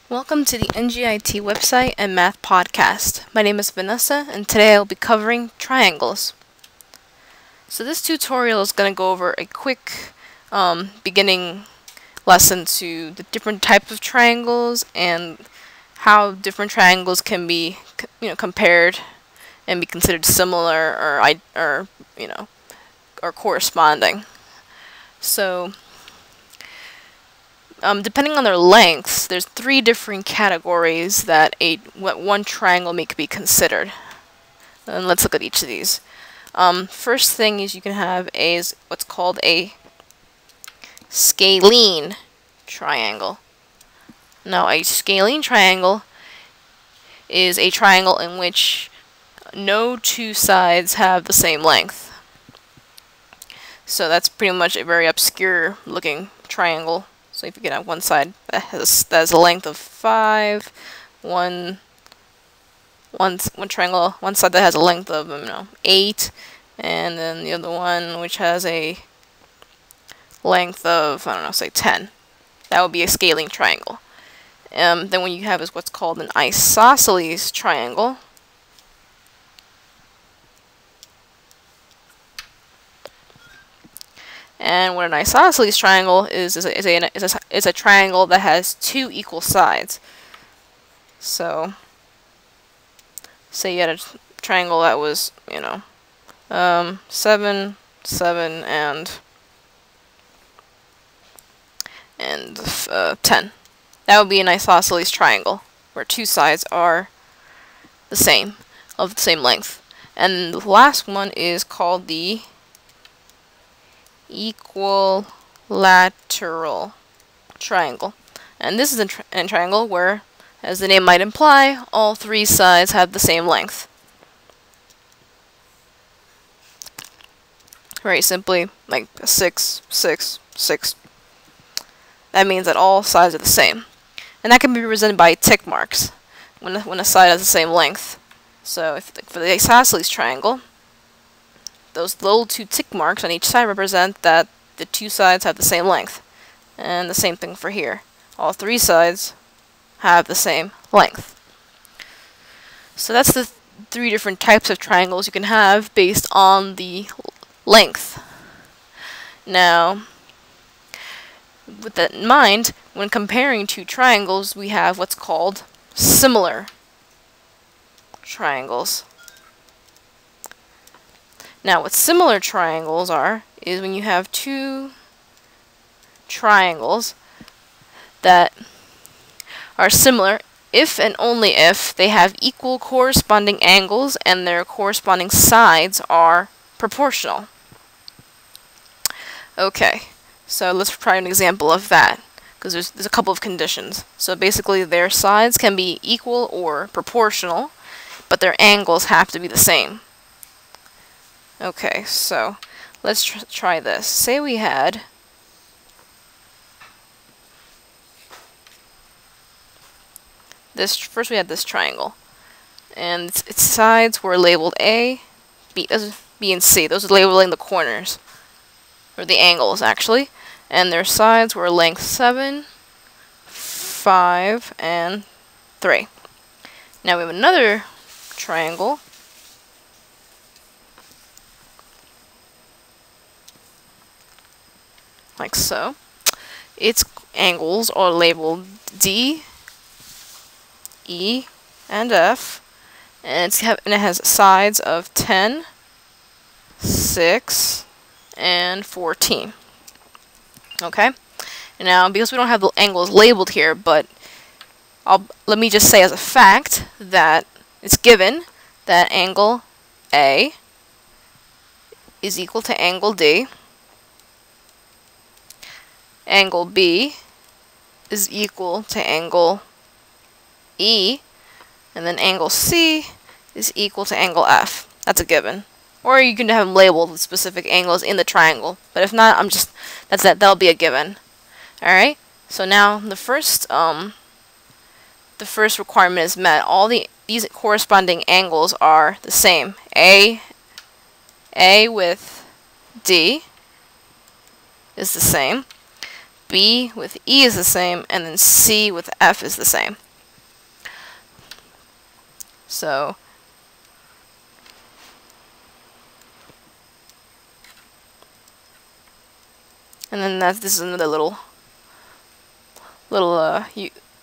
Welcome to the NJIT website and math podcast. My name is Vanessa, and today I'll be covering triangles. So this tutorial is going to go over a quick beginning lesson to the different types of triangles and how different triangles can be compared and be considered similar or corresponding. So depending on their lengths, there's 3 different categories that one triangle may be considered. And let's look at each of these. First thing is you can have what's called a scalene triangle. Now, a scalene triangle is a triangle in which no 2 sides have the same length. So that's pretty much a very obscure looking triangle. So if you can have one side that has a length of 5, one triangle, one side that has a length of 8, and then the other one which has a length of say 10. That would be a scalene triangle. Then what you have is what's called an isosceles triangle. And what an isosceles triangle is a triangle that has 2 equal sides. So, say you had a triangle that was, 7, 7, and 10. That would be an isosceles triangle, where 2 sides are the same, of the same length. And the last one is called the equilateral triangle. And this is a triangle where, as the name might imply, all 3 sides have the same length. Very simply, like 6, 6, 6. That means that all sides are the same. And that can be represented by tick marks when a side has the same length. So for the isosceles triangle, those little 2 tick marks on each side represent that the 2 sides have the same length. And the same thing for here. All 3 sides have the same length. So that's the 3 different types of triangles you can have based on the length. Now, with that in mind, when comparing 2 triangles, we have what's called similar triangles. Now, what similar triangles are is when you have 2 triangles that are similar if and only if they have equal corresponding angles and their corresponding sides are proportional. Okay, so let's try an example of that, because there's a couple of conditions. So basically their sides can be equal or proportional, but their angles have to be the same. Okay, so let's try this. Say we had first we had this triangle, and its sides were labeled A, B, and C. Those are labeling the corners, or the angles actually, and their sides were length 7, 5, and 3. Now we have another triangle. Like so. Its angles are labeled D, E, and F, and it has sides of 10, 6, and 14. Okay? Now, because we don't have the angles labeled here, but let me just say as a fact that it's given that angle A is equal to angle D. Angle B is equal to angle E, and then angle C is equal to angle F. That's a given. Or you can have them labeled with specific angles in the triangle. But if not, that'll be a given. Alright? So now the first requirement is met. All these corresponding angles are the same. A with D, is the same, B with E is the same, and then C with F is the same. So and then this is another little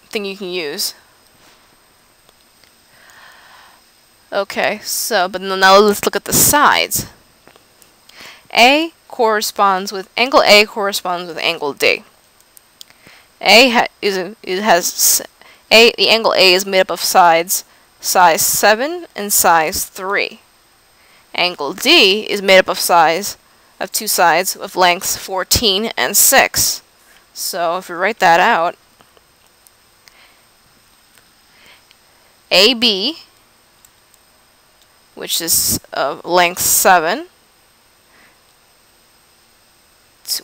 thing you can use. Okay, so but now let's look at the sides. Angle A corresponds with angle D. The angle A is made up of sides size 7 and size 3. Angle D is made up of two sides with lengths 14 and 6. So if we write that out, AB, which is of length 7,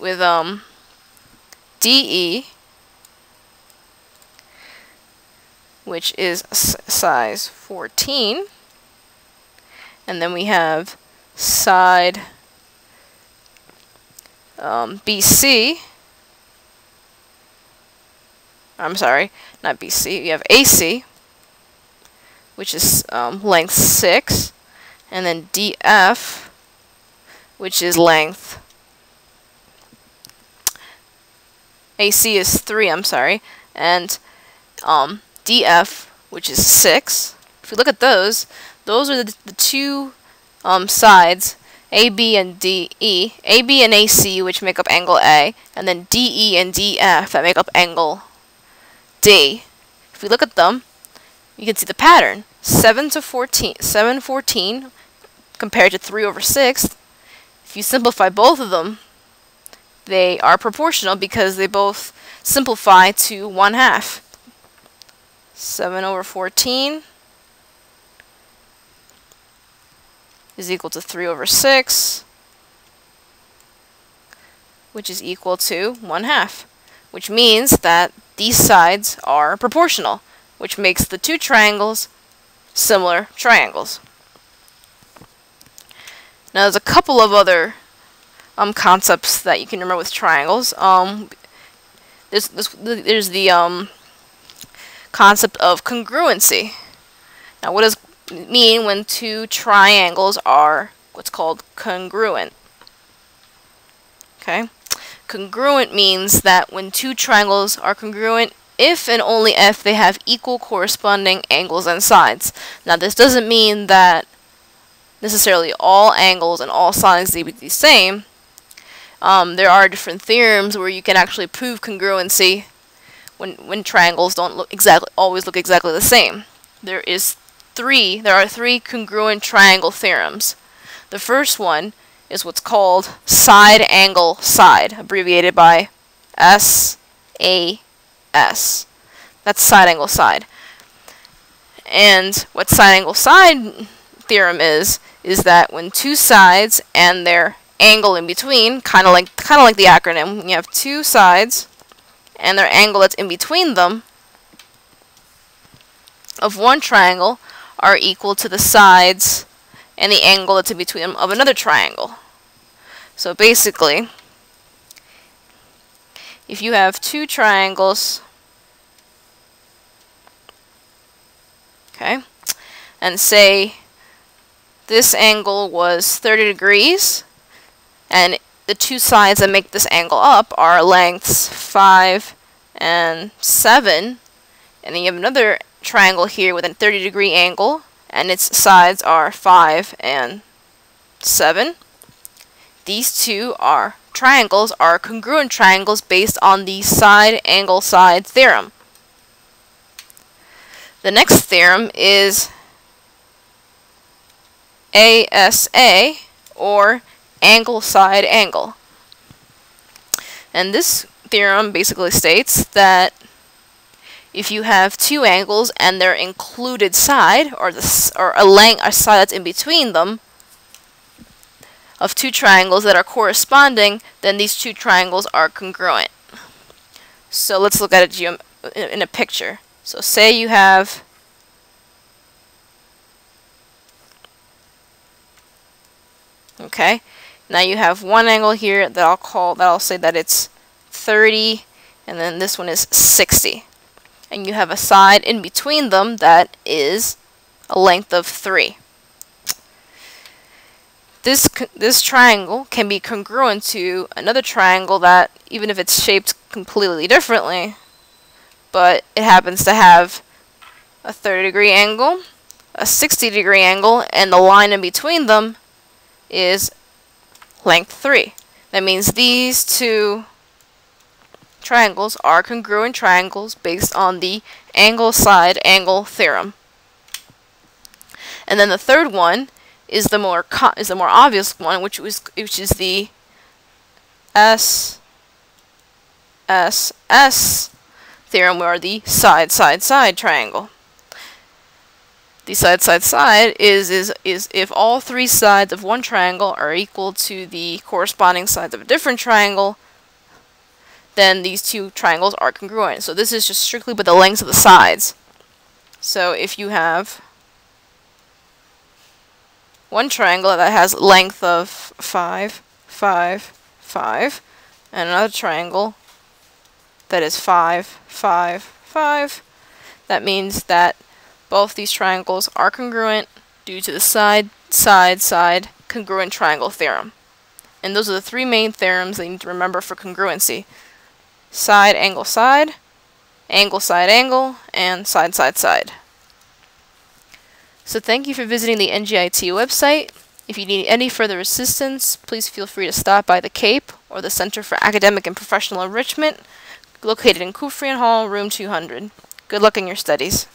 with DE, which is size 14, and then we have side BC. I'm sorry, not BC. You have AC, which is length 6, and then DF, which is length. AC is 3. I'm sorry, and DF, which is 6. If we look at those are the two sides, AB and DE, AB and AC, which make up angle A, and then DE and DF that make up angle D. If we look at them, you can see the pattern. 7 to 14, 7, 14 compared to 3 over 6. If you simplify both of them, they are proportional because they both simplify to 1/2. 7 over 14 is equal to 3 over 6, which is equal to 1/2, which means that these sides are proportional, which makes the two triangles similar triangles. Now there's a couple of other concepts that you can remember with triangles. There's the concept of congruency. Now what does it mean when two triangles are what's called congruent? Okay, congruent means that when two triangles are congruent if and only if they have equal corresponding angles and sides. Now this doesn't mean that necessarily all angles and all sides need to be the same. There are different theorems where you can actually prove congruency when triangles don't always look exactly the same. There are three congruent triangle theorems. The first one is what's called side angle side, abbreviated by SAS. That's side angle side. And what side angle side theorem is that when two sides and their angle in between, kind of like the acronym, when you have two sides and their angle that's in between them of one triangle are equal to the sides and the angle that's in between them of another triangle. So basically, if you have two triangles, okay, and say this angle was 30 degrees, and the two sides that make this angle up are lengths 5 and 7, and then you have another triangle here with a 30-degree angle, and its sides are 5 and 7. These two triangles are congruent triangles based on the side angle side theorem. The next theorem is ASA, or angle side angle. And this theorem basically states that if you have two angles and their included side, or a side that's in between them, of two triangles that are corresponding, then these two triangles are congruent. So let's look at it in a picture. So say you have Now you have one angle here that I'll say that it's 30, and then this one is 60. And you have a side in between them that is a length of 3. This triangle can be congruent to another triangle that, even if it's shaped completely differently, but it happens to have a 30-degree angle, a 60-degree angle, and the line in between them is length 3. That means these two triangles are congruent triangles based on the angle-side-angle theorem. And then the third one is the more obvious one, which is the SSS theorem, or the side-side-side triangle. The side-side-side is if all three sides of one triangle are equal to the corresponding sides of a different triangle, then these two triangles are congruent. So this is just strictly with the lengths of the sides. So if you have one triangle that has length of 5, 5, 5, and another triangle that is 5, 5, 5, that means that both these triangles are congruent due to the side-side-side congruent triangle theorem. And those are the three main theorems that you need to remember for congruency: side, angle, side, angle, side, angle, and side, side, side. So thank you for visiting the NJIT website. If you need any further assistance, please feel free to stop by the CAPE, or the Center for Academic and Professional Enrichment, located in Kufrian Hall, room 200. Good luck in your studies.